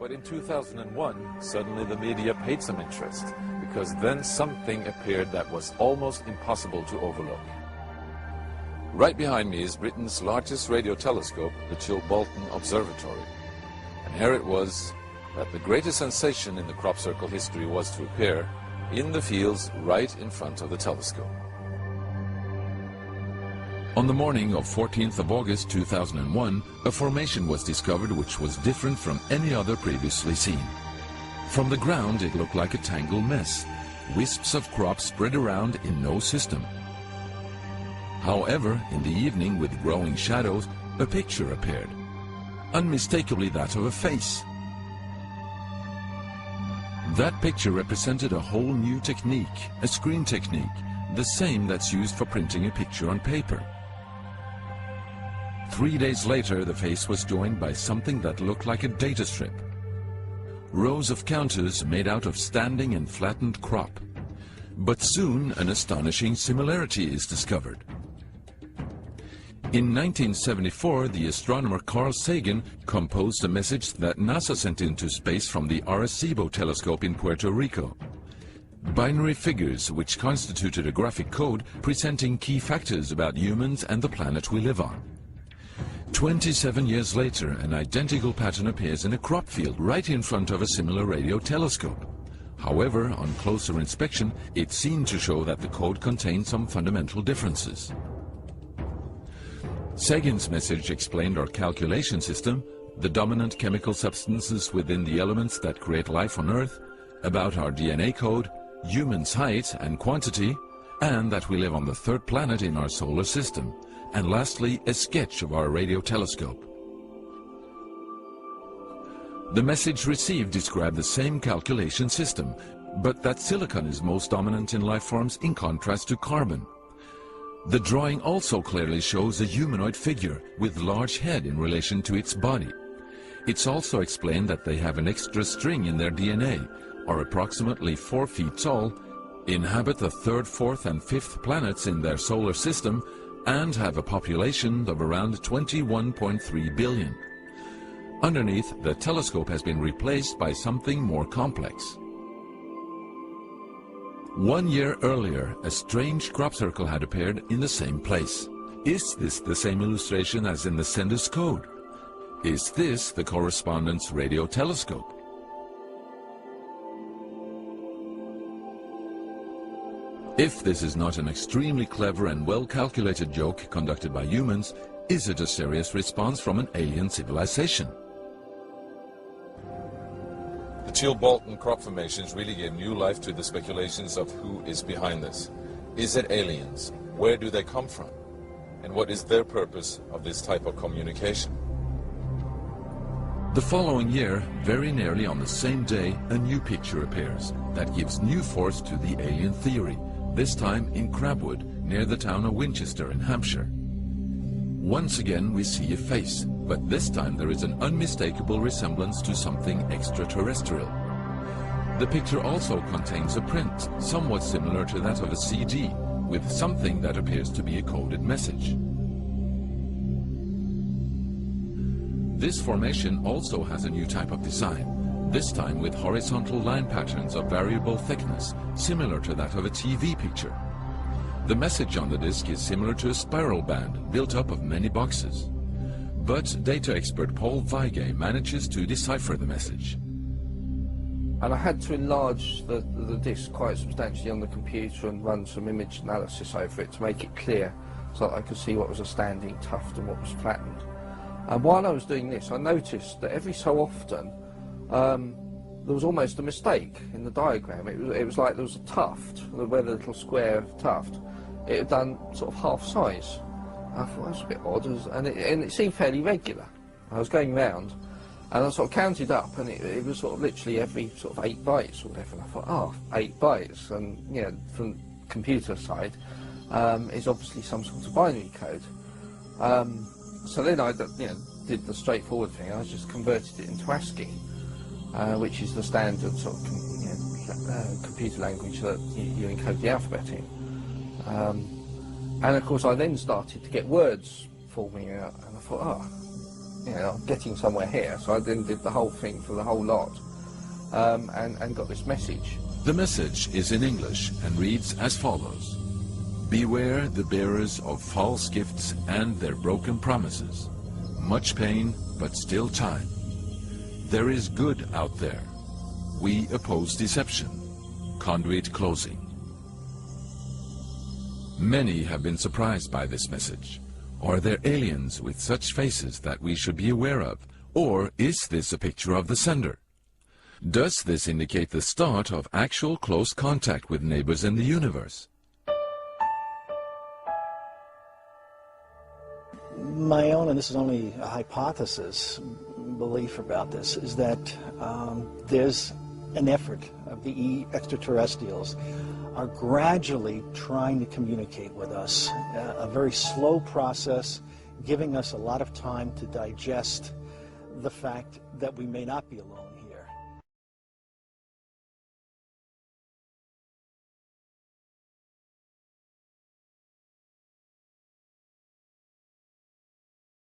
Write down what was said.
But in 2001, suddenly the media paid some interest, because then something appeared that was almost impossible to overlook. Right behind me is Britain's largest radio telescope, the Chilbolton Observatory. And here it was that the greatest sensation in the crop circle history was to appear in the fields right in front of the telescope. On the morning of 14th of August 2001, a formation was discovered which was different from any other previously seen. From the ground it looked like a tangled mess, wisps of crops spread around in no system. However, in the evening, with growing shadows, a picture appeared, unmistakably that of a face. That picture represented a whole new technique, a screen technique, the same that's used for printing a picture on paper. 3 days later, the face was joined by something that looked like a data strip. Rows of counters made out of standing and flattened crop. But soon an astonishing similarity is discovered. In 1974, the astronomer Carl Sagan composed a message that NASA sent into space from the Arecibo telescope in Puerto Rico. Binary figures which constituted a graphic code presenting key factors about humans and the planet we live on. 27 years later, an identical pattern appears in a crop field right in front of a similar radio telescope. However, on closer inspection, it seemed to show that the code contained some fundamental differences. Sagan's message explained our calculation system, the dominant chemical substances within the elements that create life on Earth, about our DNA code, humans' height and quantity, and that we live on the third planet in our solar system, and lastly, a sketch of our radio telescope. The message received described the same calculation system, but that silicon is most dominant in life forms in contrast to carbon. The drawing also clearly shows a humanoid figure with large head in relation to its body. It's also explained that they have an extra string in their DNA, are approximately 4 feet tall, inhabit the third, fourth and fifth planets in their solar system, and have a population of around 21.3 billion. Underneath, the telescope has been replaced by something more complex. 1 year earlier, a strange crop circle had appeared in the same place. Is this the same illustration as in the sender's code? Is this the correspondence radio telescope? If this is not an extremely clever and well-calculated joke conducted by humans, is it a serious response from an alien civilization? The Chilbolton crop formations really gave new life to the speculations of who is behind this. Is it aliens? Where do they come from? And what is their purpose of this type of communication? The following year, very nearly on the same day, a new picture appears that gives new force to the alien theory, this time in Crabwood, near the town of Winchester in Hampshire. Once again we see a face, but this time there is an unmistakable resemblance to something extraterrestrial. The picture also contains a print, somewhat similar to that of a CD, with something that appears to be a coded message. This formation also has a new type of design, this time with horizontal line patterns of variable thickness, similar to that of a TV picture. The message on the disc is similar to a spiral band built up of many boxes. But data expert Paul Weige manages to decipher the message. And I had to enlarge the disc quite substantially on the computer and run some image analysis over it to make it clear so that I could see what was a standing tuft and what was flattened. And while I was doing this, I noticed that every so often there was almost a mistake in the diagram. It was like there was a tuft, where the little square tuft, it had done sort of half size. I thought that was a bit odd, and it seemed fairly regular. I was going round, and I sort of counted up, and it was sort of literally every sort of 8 bytes or whatever. And I thought, oh, 8 bytes, and you know, from the computer side, is obviously some sort of binary code. So then I did the straightforward thing. I just converted it into ASCII, which is the standard sort of computer language that you encode the alphabet in. And of course I then started to get words forming out, and I thought, oh, you know, I'm getting somewhere here. So I then did the whole thing for the whole lot, and got this message. The message is in English and reads as follows. Beware the bearers of false gifts and their broken promises. Much pain, but still time. There is good out there. We oppose deception. Conduit closing. Many have been surprised by this message. Are there aliens with such faces that we should be aware of? Or is this a picture of the sender? Does this indicate the start of actual close contact with neighbors in the universe? My own, and this is only a hypothesis, belief about this, is that there's an effort of the extraterrestrials are gradually trying to communicate with us, a very slow process, giving us a lot of time to digest the fact that we may not be alone.